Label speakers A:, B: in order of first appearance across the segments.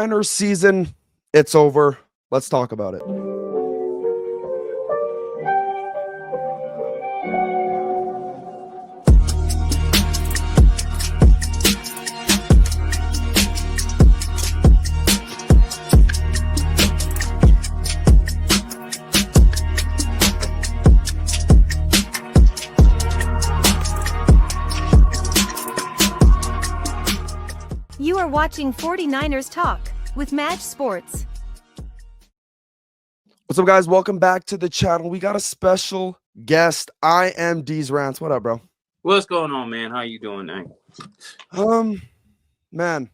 A: Niners season, it's over. Let's talk about it.
B: You are watching 49ers Talk with Match Sports.
A: What's up, guys? Welcome back to the channel. We got a special guest. I am D's Rants. What up, bro?
C: What's going on, man? How you doing, man?
A: Man,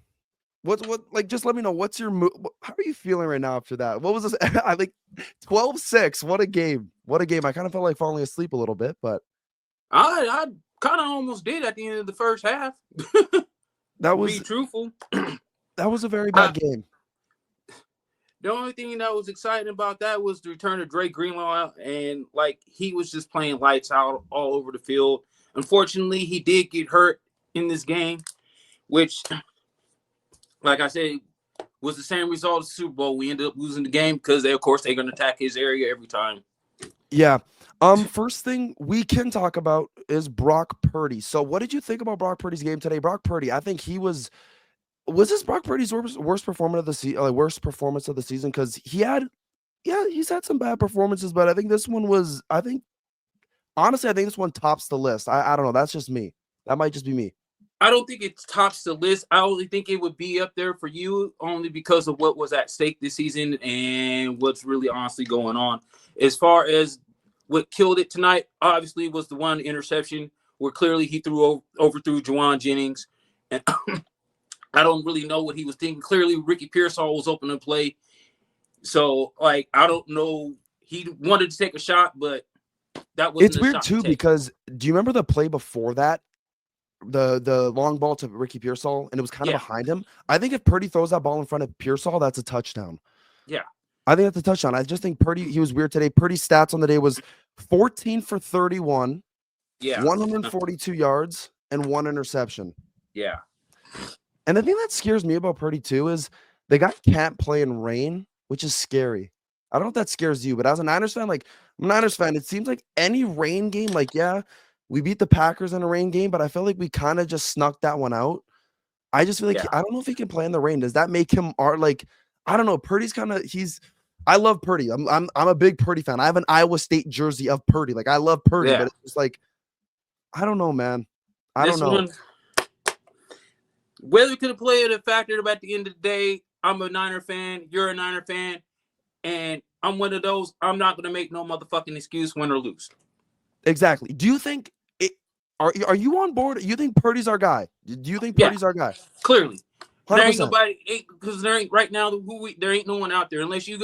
A: like, just let me know what's your mood. How are you feeling right now after that? What was this? I like 12-6. What a game. What a game. I kind of felt like falling asleep a little bit, but
C: I kind of almost did at the end of the first half.
A: that was
C: Be truthful.
A: That was a very bad game.
C: The only thing that was exciting about that was the return of Drake Greenlaw, and like he was just playing lights out all over the field. Unfortunately, he did get hurt in this game, which, like I said, was the same result as the Super Bowl. We ended up losing the game because they're going to attack his area every time.
A: Yeah. First thing we can talk about is Brock Purdy. So what did you think about Brock Purdy's game today? Brock Purdy, I think he was this Brock Purdy's worst performance of the season? Because he's had some bad performances, but I think this one was, honestly, I think this one tops the list. I don't know. That's just me. That might just be me.
C: I don't think it tops the list. I only think it would be up there for you only because of what was at stake this season and what's really honestly going on. As far as what killed it tonight, obviously, was the one interception where clearly he overthrew Juwan Jennings. And I don't really know what he was thinking. Clearly, Ricky Pearsall was open to play. So, like, I don't know. He wanted to take a shot, but that wasn't
A: It's weird, too, because do you remember the play before that? The long ball to Ricky Pearsall, and it was kind of behind him. I think if Purdy throws that ball in front of Pearsall, that's a touchdown.
C: Yeah.
A: I think that's a touchdown. I just think Purdy, he was weird today. Purdy's stats on the day was 14 for 31, 142 yards, and 1 interception.
C: Yeah.
A: And the thing that scares me about Purdy, too, is the guy can't play in rain, which is scary. I don't know if that scares you, but as a Niners fan, it seems like any rain game, we beat the Packers in a rain game, but I feel like we kind of just snuck that one out. I just feel like I don't know if he can play in the rain. Does that make him I don't know. Purdy's kind of I love Purdy. I'm a big Purdy fan. I have an Iowa State jersey of Purdy. Like, I love Purdy, but it's just like, I don't know, man. I don't know.
C: Whether it could have played a factor, but at the end of the day, I'm a Niner fan. You're a Niner fan, and I'm one of those. I'm not gonna make no motherfucking excuse, win or lose.
A: Exactly. Do you think are you on board? You think Purdy's our guy? Do you think Purdy's our guy?
C: Clearly.
A: 100%.
C: There ain't nobody, because there ain't right now. There ain't no one out there unless you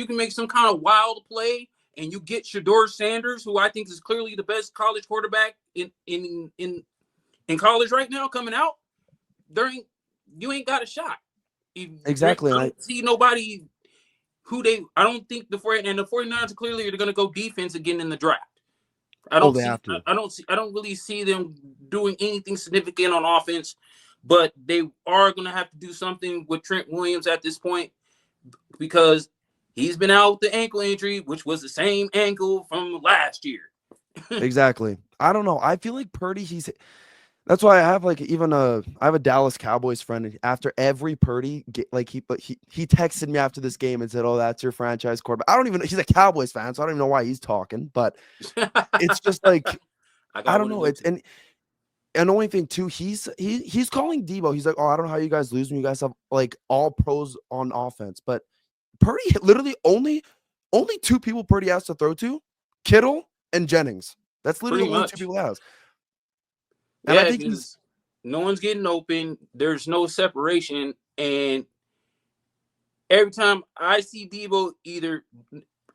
C: can make some kind of wild play and you get Shedeur Sanders, who I think is clearly the best college quarterback in college right now coming out. You ain't got a shot.
A: Exactly.
C: I don't see nobody I don't think the 49ers clearly are going to go defense again in the draft. I don't really see them doing anything significant on offense, but they are going to have to do something with Trent Williams at this point because he's been out with the ankle injury, which was the same ankle from last year.
A: Exactly. I don't know. I feel like Purdy, that's why I have I have a Dallas Cowboys friend, and after every Purdy, he texted me after this game and said, "Oh, that's your franchise quarterback." He's a Cowboys fan, so I don't even know why he's talking, but it's just like, I don't know. It's and the only thing too, he's calling Debo. He's like, "Oh, I don't know how you guys lose when you guys have like all pros on offense." But Purdy literally only 2 people Purdy has to throw to, Kittle and Jennings. That's literally the only 2 people he has.
C: And I think no one's getting open. There's no separation. And every time I see Debo, either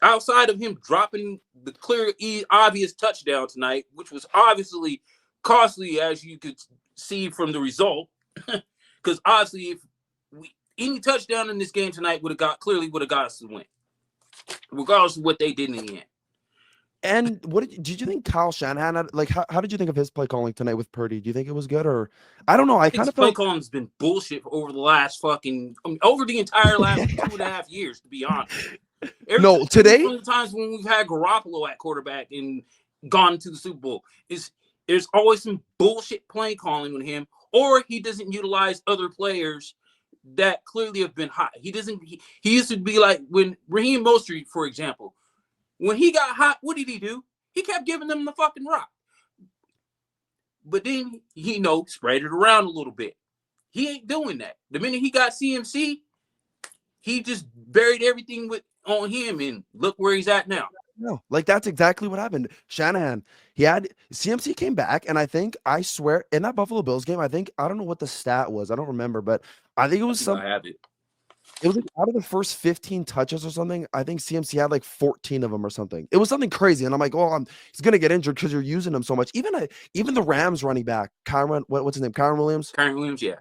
C: outside of him dropping the clear, obvious touchdown tonight, which was obviously costly, as you could see from the result, because obviously if any touchdown in this game tonight would have got us to win, regardless of what they did in the end.
A: And did you think Kyle Shanahan had, like how did you think of his play calling tonight with Purdy? Do you think it was good, or I don't know? I kind
C: His
A: of
C: play
A: felt
C: calling's been bullshit over the last over the entire last 2.5 years, to be honest.
A: Today
C: From the times when we've had Garoppolo at quarterback and gone to the Super Bowl, there's always some bullshit play calling with him, or he doesn't utilize other players that clearly have been hot. He used to be like when Raheem Mostert, for example, when he got hot, what did he do? He kept giving them the fucking rock. But then he spread it around a little bit. He ain't doing that. The minute he got CMC, he just buried everything on him, and look where he's at now.
A: No, like that's exactly what happened. Shanahan, he had CMC came back, and I swear, in that Buffalo Bills game, I don't know what the stat was. I don't remember, but I think it was
C: I have it.
A: It was like out of the first 15 touches or something. I think CMC had like 14 of them or something. It was something crazy, and I'm like, oh, he's gonna get injured because you're using him so much. Even the Rams running back, what's his name? Kyren Williams.
C: Kyren Williams, yeah.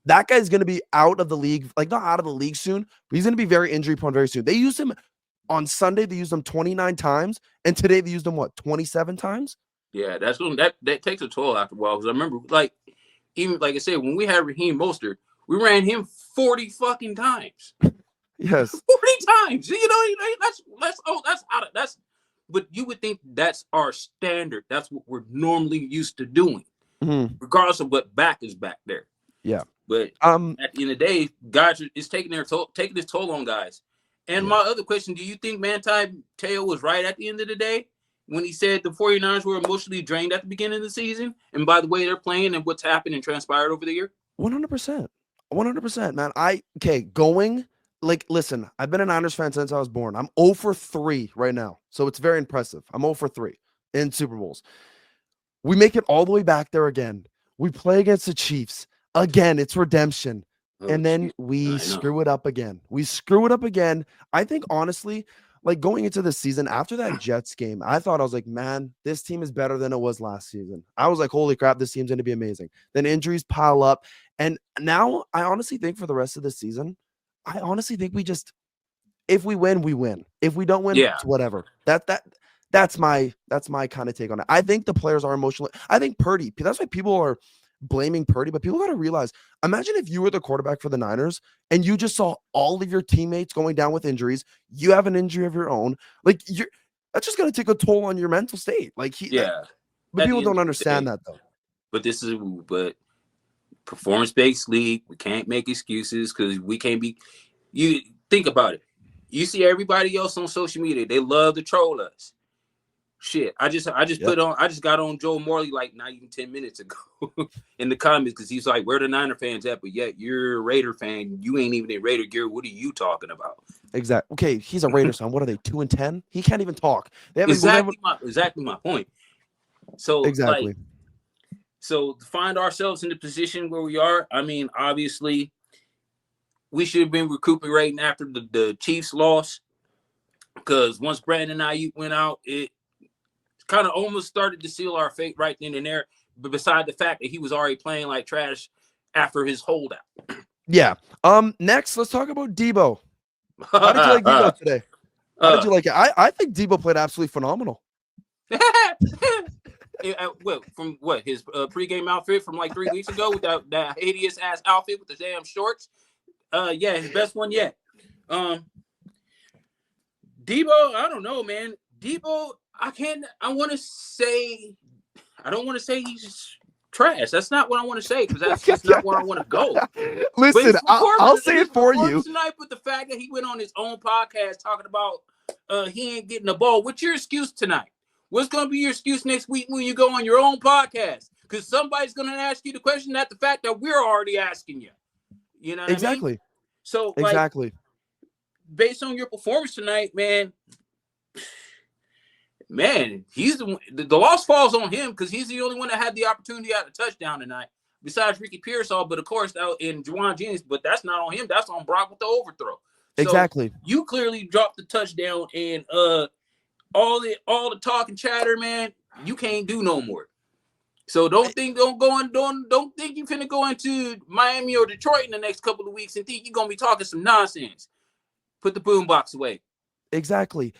A: That guy's gonna be out of the league, like not out of the league soon, but he's gonna be very injury prone very soon. They used him on Sunday. They used him 29 times, and today they used him 27 times.
C: Yeah, that takes a toll after a while. Because I remember, like I said, when we had Raheem Mostert, we ran him 40 fucking times.
A: Yes,
C: 40 times. That's. But you would think that's our standard. That's what we're normally used to doing, regardless of what back is back there.
A: Yeah.
C: But at the end of the day, guys is taking this toll on guys. And my other question: do you think Manti Te'o was right at the end of the day when he said the 49ers were emotionally drained at the beginning of the season, and by the way they're playing and what's happened and transpired over the year?
A: 100%, 100%, man. Listen, I've been a Niners fan since I was born. I'm 0 for 3 right now, so it's very impressive. I'm 0 for 3 in Super Bowls. We make it all the way back there again. We play against the Chiefs again. It's redemption. And then we screw it up again. I think, honestly, like going into the season after that Jets game, I was like, man, this team is better than it was last season. I was like, holy crap, this team's going to be amazing. Then injuries pile up. And now I honestly think for the rest of the season, if we win, we win. If we don't win, it's whatever. That's my kind of take on it. I think the players are emotional. I think Purdy, that's why people are blaming Purdy, but people got to realize, imagine if you were the quarterback for the Niners and you just saw all of your teammates going down with injuries. You have an injury of your own. Like that's just going to take a toll on your mental state. But people don't understand that though.
C: But performance-based league, we can't make excuses because we can't be. You think about it. You see everybody else on social media, they love to troll us. Shit, I just got on Joe Morley like not even 10 minutes ago in the comments because he's like, where the Niner fans at? But yet you're a Raider fan. You ain't even a Raider gear. What are you talking about?
A: Exactly. Okay, he's a Raiders fan. What are they, 2-10? He can't even talk.
C: Exactly my point. So
A: exactly.
C: So to find ourselves in the position where we are, I mean, obviously, we should have been recuperating after the Chiefs loss because once Brandon Ayuk went out, it kind of almost started to seal our fate right then and there. But beside the fact that he was already playing like trash after his holdout.
A: Yeah. Next, let's talk about Debo. How did you like Debo today? How did you like it? I think Debo played absolutely phenomenal.
C: From his pregame outfit from like 3 weeks ago with that hideous ass outfit with the damn shorts. His best one yet. Debo, I don't know, man. Debo, I don't want to say he's trash. That's not what I want to say because that's just not where I want to go.
A: Listen, I'll say it for you
C: tonight. But the fact that he went on his own podcast talking about he ain't getting the ball. What's your excuse tonight? What's going to be your excuse next week when you go on your own podcast? Because somebody's going to ask you the question at the fact that we're already asking you. You know what
A: exactly.
C: I mean? So
A: exactly.
C: Based on your performance tonight, man, he's the loss falls on him because he's the only one that had the opportunity at a touchdown tonight. Besides Ricky Pearsall, but of course in Juwan Jennings, but that's not on him. That's on Brock with the overthrow. So
A: exactly.
C: You clearly dropped the touchdown and all the talk and chatter, man, you can't do no more. So don't think you finna go into Miami or Detroit in the next couple of weeks and think you're gonna be talking some nonsense. Put the boombox away.
A: Exactly.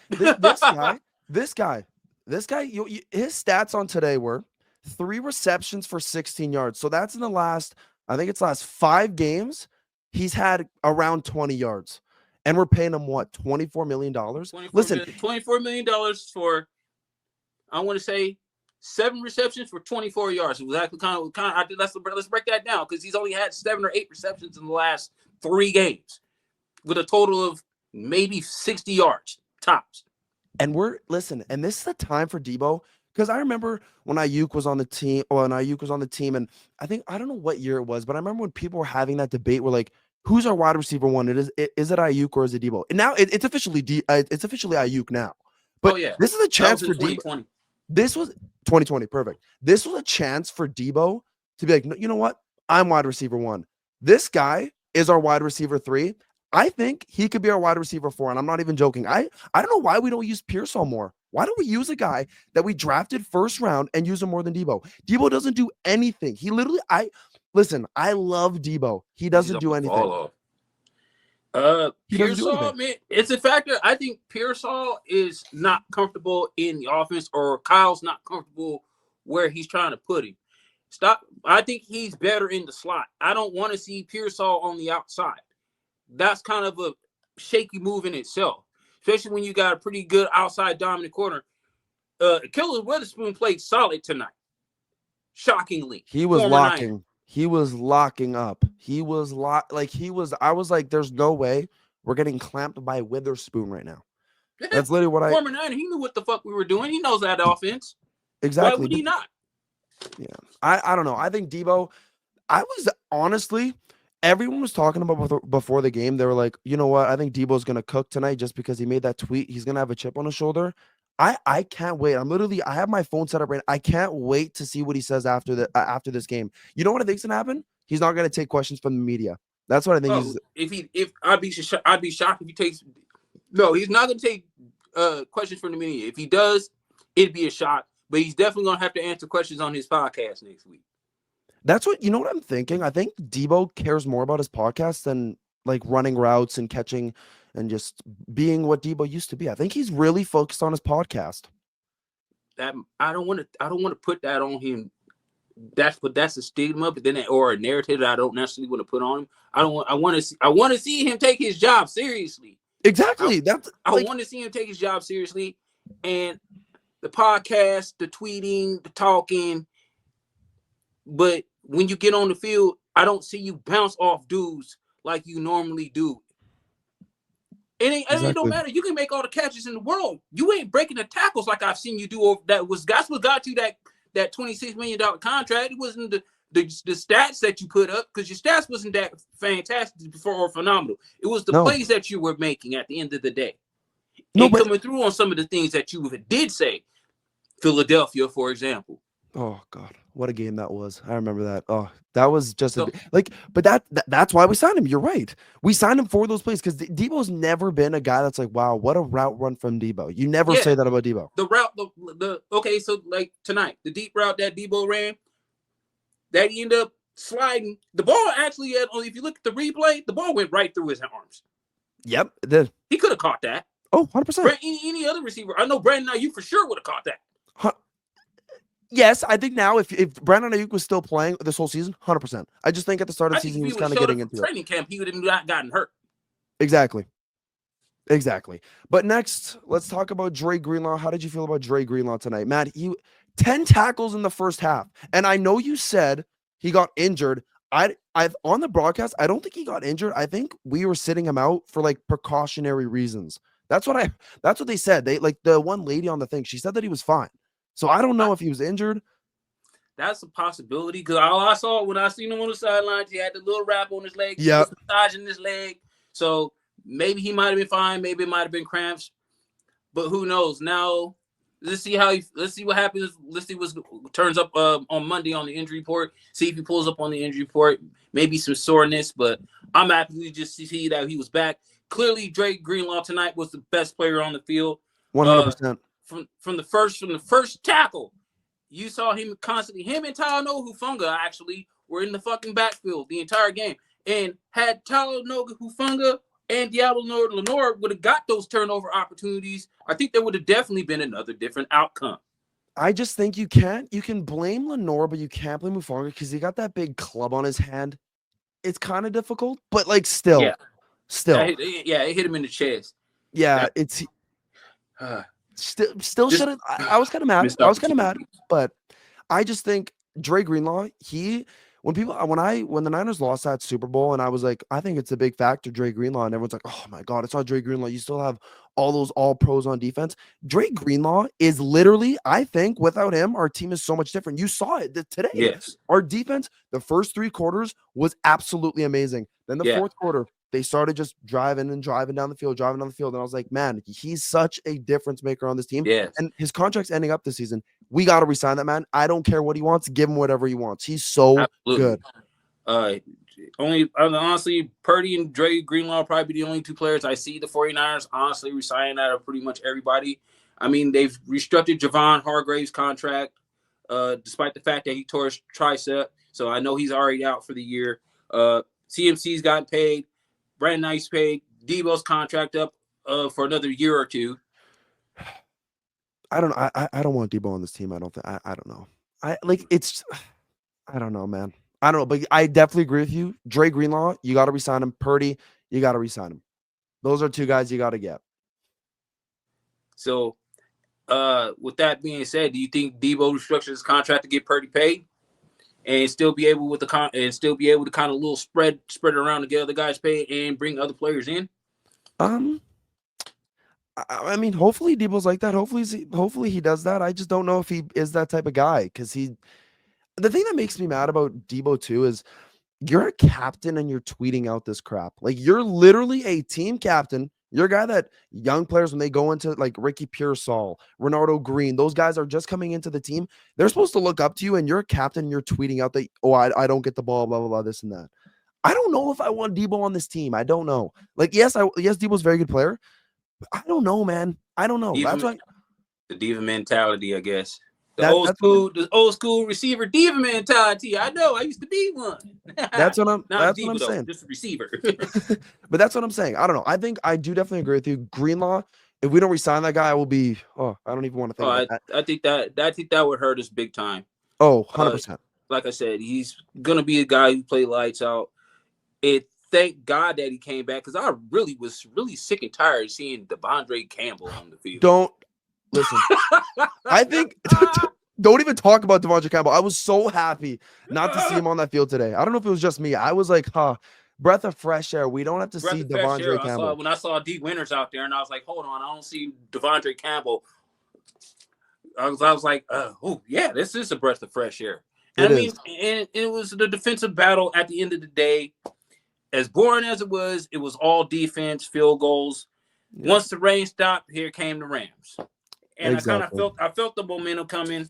A: This guy, This guy, his stats on today were 3 receptions for 16 yards. So that's in the last, I think it's last 5 games. He's had around 20 yards. And we're paying him what, $24 million? Listen,
C: $24 million for, I want to say, 7 receptions for 24 yards. Exactly, let's break that down, because he's only had 7 or 8 receptions in the last 3 games, with a total of maybe 60 yards tops.
A: And and this is the time for Debo, because I remember when Ayuk was on the team, and I don't know what year it was, but I remember when people were having that debate, were like, who's our wide receiver one? Is it Ayuk or is it Debo? And now it's officially Ayuk now. But this is a chance for Debo. This was 2020, perfect. This was a chance for Debo to be like, you know what? I'm wide receiver 1. This guy is our wide receiver 3. I think he could be our wide receiver 4, and I'm not even joking. I don't know why we don't use Pearsall more. Why don't we use a guy that we drafted first round and use him more than Debo? Debo doesn't do anything. He literally, I love Debo. He doesn't do anything.
C: Pearsall, man, it's a factor. I think Pearsall is not comfortable in the offense, or Kyle's not comfortable where he's trying to put him. I think he's better in the slot. I don't want to see Pearsall on the outside. That's kind of a shaky move in itself, especially when you got a pretty good outside dominant corner. Killer Witherspoon played solid tonight. Shockingly.
A: He was locking. Niner. He was locking up. I was like, there's no way we're getting clamped by Witherspoon right now.
C: Yeah.
A: That's literally what
C: Former Niner, he knew what the fuck we were doing. He knows that offense.
A: Exactly.
C: Why would he not?
A: Yeah. I don't know. I think Debo, everyone was talking about before the game. They were like, you know what? I think Debo's going to cook tonight just because he made that tweet. He's going to have a chip on his shoulder. I can't wait. I have my phone set up right now. I can't wait to see what he says after this game. You know what I think's going to happen? He's not going to take questions from the media. That's what I think.
C: I'd be shocked if he takes. No, he's not going to take questions from the media. If he does, it'd be a shock. But he's definitely going to have to answer questions on his podcast next week.
A: That's what, you know what I'm thinking? I think Debo cares more about his podcast than like running routes and catching and just being what Debo used to be. I think he's really focused on his podcast.
C: That I don't want to put that on him. That's a stigma, but then or a narrative that I don't necessarily want to put on him. I want to see him take his job seriously.
A: Exactly.
C: I want to see him take his job seriously, and the podcast, the tweeting, the talking. But when you get on the field, I don't see you bounce off dudes like you normally do. It don't matter. You can make all the catches in the world. You ain't breaking the tackles like I've seen you do. That's what got you that $26 million contract. It wasn't the stats that you put up, because your stats wasn't that fantastic before or phenomenal. It was the plays that you were making at the end of the day. Coming through on some of the things that you did say. Philadelphia, for example.
A: Oh God, what a game that was! I remember that. Oh, that was just but that's why we signed him. You're right. We signed him for those plays, because Debo's never been a guy that's like, wow, what a route run from Debo. You never say that about Debo.
C: The route, okay, so like tonight, the deep route that Debo ran, that he ended up sliding. The ball actually, if you look at the replay, the ball went right through his arms.
A: Yep, it did.
C: He could have caught that.
A: Oh, 100%.
C: Any other receiver, I know Brandon Ayuk for sure would have caught that.
A: Yes, I think now if Brandon Ayuk was still playing this whole season, 100%. I just think at the start of the season he was kind of getting into
C: training camp. He would have not gotten hurt.
A: Exactly. But next, let's talk about Dre Greenlaw. How did you feel about Dre Greenlaw tonight, Matt? 10 tackles in the first half, and I know you said he got injured. I've on the broadcast, I don't think he got injured. I think we were sitting him out for like precautionary reasons. That's what they said. They, like, the one lady on the thing, she said that he was fine. So I don't know if he was injured.
C: That's a possibility, because all I saw when I seen him on the sidelines, he had the little wrap on his leg, massaging his leg. So maybe he might have been fine, maybe it might have been cramps, but who knows? Now let's see what happens. Let's see what turns up on Monday on the injury report. See if he pulls up on the injury report. Maybe some soreness, but I'm happy just to see that he was back. Clearly, Dre Greenlaw tonight was the best player on the field.
A: 100%.
C: From the first tackle, you saw him constantly. Him and Talanoa Hufanga actually were in the fucking backfield the entire game. And had Talanoa Hufanga and Diablo Lenore would have got those turnover opportunities, I think there would have definitely been another different outcome.
A: I just think you can blame Lenore, but you can't blame Hufanga because he got that big club on his hand. It's kind of difficult, but like still.
C: It hit him in the chest.
A: Yeah, it's still shouldn't. I was kind of mad. But I just think Dre Greenlaw, when the Niners lost that Super Bowl, and I was like, I think it's a big factor, Dre Greenlaw, and everyone's like, oh my God, it's not Dre Greenlaw. You still have all those all pros on defense. Dre Greenlaw is literally, I think, without him, our team is so much different. You saw it today.
C: Yes.
A: Our defense, the first 3 quarters was absolutely amazing. Then the fourth quarter, they started just driving down the field. And I was like, man, he's such a difference maker on this team.
C: Yes.
A: And his contract's ending up this season. We got to resign that man. I don't care what he wants. Give him whatever he wants. He's so good.
C: Honestly, Purdy and Dre Greenlaw will probably be the only 2 players I see the 49ers honestly resigning out of pretty much everybody. I mean, they've restructured Javon Hargrave's contract, despite the fact that he tore his tricep. So I know he's already out for the year. CMC's gotten paid. Brandon Nice paid. Debo's contract up for another year or 2.
A: I don't want Debo on this team. I don't know. I don't know, man. I don't know, but I definitely agree with you. Dre Greenlaw, you got to resign him. Purdy, you got to resign him. Those are 2 guys you got to get.
C: So, with that being said, do you think Debo restructures his contract to get Purdy paid, and still be able to kind of little spread around to get other guys paid and bring other players in?
A: I mean, hopefully Debo's like that. Hopefully he does that. I just don't know if he is that type of guy because the thing that makes me mad about Debo too is you're a captain and you're tweeting out this crap. Like you're literally a team captain. You're a guy that young players, when they go into like Ricky Pearsall, Renardo Green, those guys are just coming into the team. They're supposed to look up to you, and you're a captain. And you're tweeting out that, oh, I don't get the ball, blah, blah, blah, this and that. I don't know if I want Debo on this team. I don't know. Like, yes, Debo's a very good player. But I don't know, man. I don't know. That's why
C: the diva mentality, I guess. The old school receiver diva mentality. I know. I used to be one.
A: That's what I'm saying.
C: Just a receiver.
A: But that's what I'm saying. I don't know. I think I do definitely agree with you. Greenlaw, if we don't resign that guy, I will be. Oh, I don't even want to think about that.
C: I think that would hurt us big time.
A: Oh, 100%.
C: Like I said, he's gonna be a guy who play lights out. Thank God that he came back, because I was really sick and tired of seeing Devondre Campbell on the field.
A: Don't listen. I think don't even talk about Devondre Campbell. I was so happy not to see him on that field today. I don't know if it was just me. I was like, breath of fresh air. We don't have to see Devondre Campbell.
C: When I saw D Winters out there, and I was like, hold on, I don't see Devondre Campbell. I was like, oh yeah, this is a breath of fresh air. And and it was the defensive battle at the end of the day. As boring as it was all defense, field goals. Yeah. Once the rain stopped, here came the Rams. And exactly. I felt the momentum coming.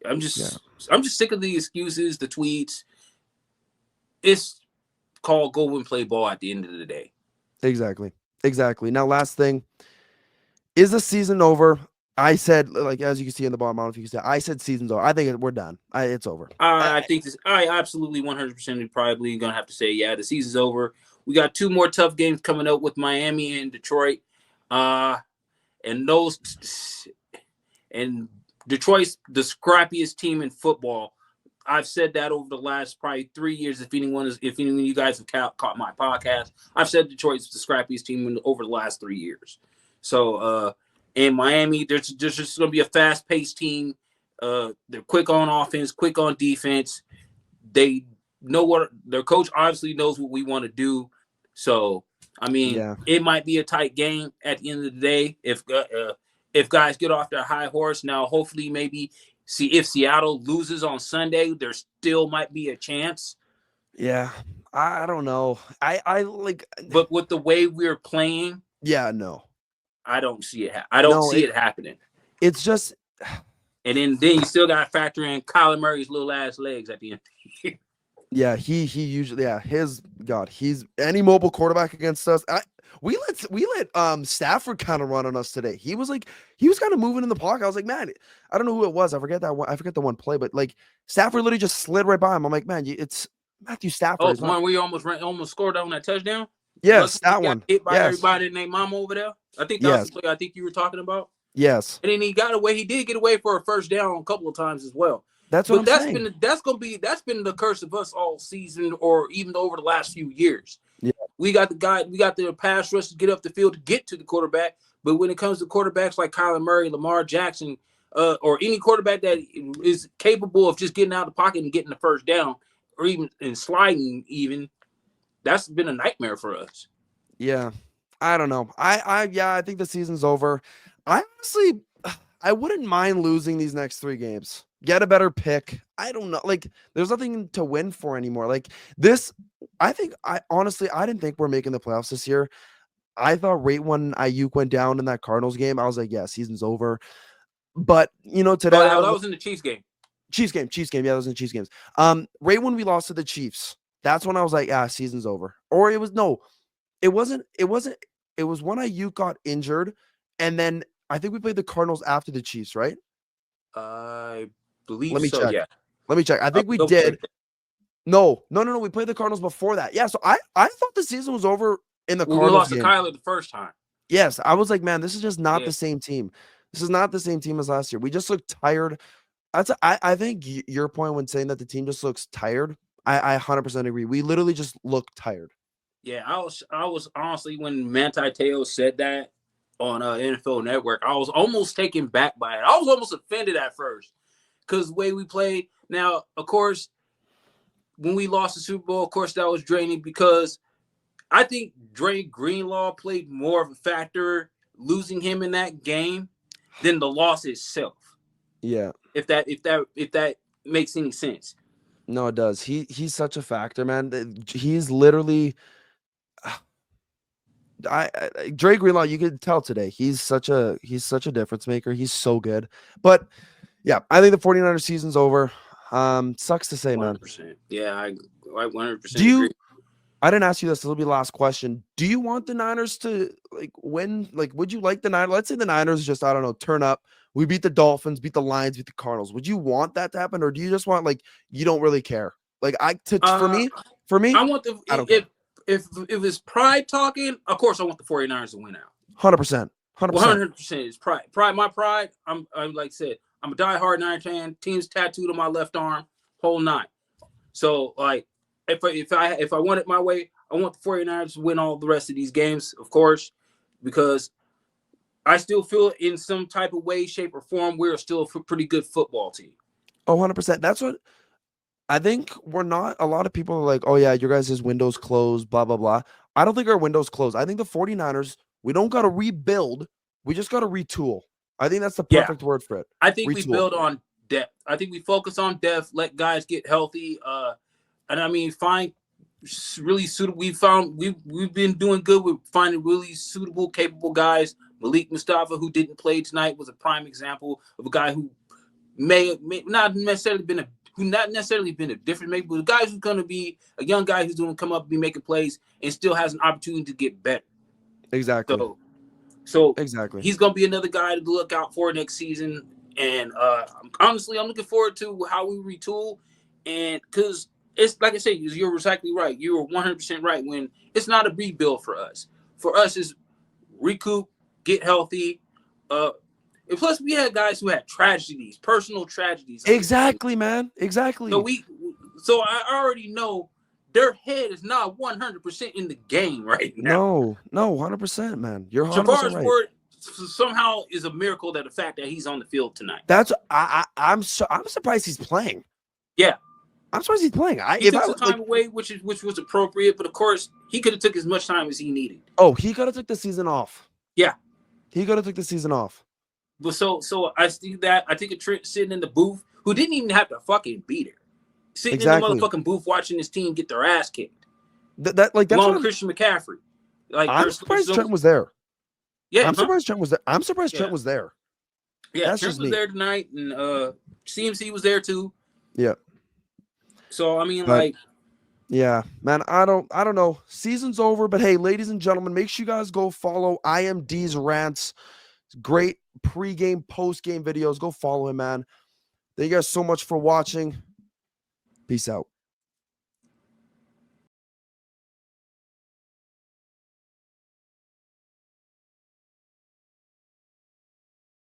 C: I'm just sick of the excuses, the tweets. It's called go and play ball at the end of the day.
A: Exactly. Now, last thing. Is the season over? I said, like, as you can see in the bottom, I don't know if you can see, I said season's over. I think we're done. It's over.
C: I absolutely 100% probably going to have to say, yeah, the season's over. We got 2 more tough games coming up with Miami and Detroit. And Detroit's the scrappiest team in football. I've said that over the last probably 3 years. If any of you guys have caught my podcast, I've said Detroit's the scrappiest team over the last 3 years. So, in Miami, there's just going to be a fast-paced team. They're quick on offense, quick on defense. They know what their coach obviously knows what we want to do. So, I mean, It might be a tight game at the end of the day if guys get off their high horse. Now, hopefully, maybe see if Seattle loses on Sunday, there still might be a chance.
A: Yeah, I don't know. I like,
C: but with the way we're playing,
A: no.
C: I don't see it. I don't see it happening.
A: It's just,
C: and then you still got to factor in Kyler Murray's little ass legs at the end of the year.
A: Yeah, he usually he's any mobile quarterback against us. We let Stafford kind of run on us today. He was kind of moving in the pocket. I was like, man, I don't know who it was. I forget the one play, but like Stafford literally just slid right by him. I'm like, man, Matthew Stafford.
C: Oh,
A: Is
C: the
A: not,
C: one where you almost scored on that touchdown.
A: yes,
C: Luckily,
A: that
C: he got
A: one.
C: hit by
A: Yes,
C: everybody and their mom over there. I think that was
A: yes,
C: the play I think you were talking about.
A: yes.
C: And then he got away. He did get away for a first down a couple of times as well.
A: That's what
C: But
A: I'm saying.
C: that's been the curse of us all season, or even over the last few years.
A: Yeah.
C: We got the pass rush to get up the field to get to the quarterback. But when it comes to quarterbacks like Kyler Murray, Lamar Jackson, or any quarterback that is capable of just getting out of the pocket and getting the first down, or even and sliding, even that's been a nightmare for us.
A: Yeah. I don't know. I think the season's over. I honestly, I wouldn't mind losing these next 3 games. Get a better pick. I don't know. Like, there's nothing to win for anymore. Like this, I honestly, I didn't think we're making the playoffs this year. I thought right when Ayuk went down in that Cardinals game, I was like, yeah, season's over. But today
C: That was in the Chiefs game.
A: Chiefs game. Yeah, that was in the Chiefs games. Right when we lost to the Chiefs, that's when I was like, season's over. Or it was it wasn't. It was when Ayuk got injured, and then I think we played the Cardinals after the Chiefs, right?
C: I believe
A: Let me
C: so.
A: check.
C: Yeah.
A: Let me check. I think we did. No. We played the Cardinals before that. Yeah. So I thought the season was over in the Cardinals
C: We lost
A: game.
C: to Kyler the first time.
A: Yes, I was like, man, this is just not the same team. This is not the same team as last year. We just look tired. I think your point when saying that the team just looks tired, I 100% agree. We literally just look tired.
C: Yeah, I was honestly, when Manti Te'o said that on NFL Network, I was almost taken back by it. I was almost offended at first because the way we played. Now, of course, when we lost the Super Bowl, of course, that was draining because I think Dre Greenlaw played more of a factor losing him in that game than the loss itself.
A: Yeah.
C: If that makes any sense.
A: No, it does. He's such a factor, man. He's literally Dre Greenlaw, you could tell today. He's such a difference maker. He's so good. But yeah, I think the 49ers season's over. Sucks to say,
C: 100%.
A: man.
C: Yeah, I 100% agree.
A: I didn't ask you this. This will be the last question. Do you want the Niners to win? Would you like the Niners? Let's say the Niners just, I don't know, turn up. We beat the Dolphins, beat the Lions, beat the Cardinals. Would you want that to happen, or do you just want you don't really care? For me,
C: I want
A: I don't care.
C: If it's pride talking, of course I want the 49ers to win out.
A: 100%.
C: 100% is pride. My pride. I'm like I said, I'm a diehard Niners fan. Team's tattooed on my left arm, whole 9. So if I want it my way, I want the 49ers to win all the rest of these games, of course, because I still feel in some type of way, shape, or form we're still a pretty good football team.
A: Oh, 100%. That's what I think. We're not. A lot of people are like, oh yeah, your guys' window's closed, blah, blah, blah. I don't think our window's closed. I think the 49ers, we don't got to rebuild. We just got to retool. I think that's the perfect word for it.
C: I think we build on depth. I think we focus on depth, let guys get healthy. And I mean, find really suitable. We've been doing good with finding really suitable, capable guys. Malik Mustafa, who didn't play tonight, was a prime example of a guy who may not necessarily been a different maybe, but a guy who's going to be a young guy who's going to come up and be making plays and still has an opportunity to get better.
A: Exactly.
C: So
A: exactly,
C: he's going to be another guy to look out for next season. And honestly, I'm looking forward to how we retool, and because it's like I said, you're exactly right. You were 100% right when it's not a rebuild for us. For us, is recoup, get healthy. And plus, we had guys who had tragedies, personal tragedies.
A: Exactly, man. Exactly.
C: So I already know their head is not 100% in the game right now.
A: No, 100%, man. You're 100% right.
C: Somehow is a miracle that the fact that he's on the field tonight.
A: That's I'm surprised he's playing.
C: Yeah.
A: I'm surprised he's playing.
C: He took some time away, which was appropriate, but of course he could have took as much time as he needed.
A: Oh, he could have took the season off.
C: Yeah,
A: he could have took the season off.
C: But so I see that. I think a Trent sitting in the booth who didn't even have to fucking beat her, sitting in the motherfucking booth watching his team get their ass kicked.
A: That's
C: along Christian McCaffrey.
A: I'm surprised Trent was there.
C: Yeah,
A: I'm surprised Trent was there. I'm surprised Trent was there.
C: Yeah, that's Trent was there tonight, and CMC was there too.
A: Yeah.
C: So I mean,
A: yeah, man, I don't know. Season's over, but hey, ladies and gentlemen, make sure you guys go follow IMD's rants. Great pre-game, post-game videos. Go follow him, man. Thank you guys so much for watching. Peace out.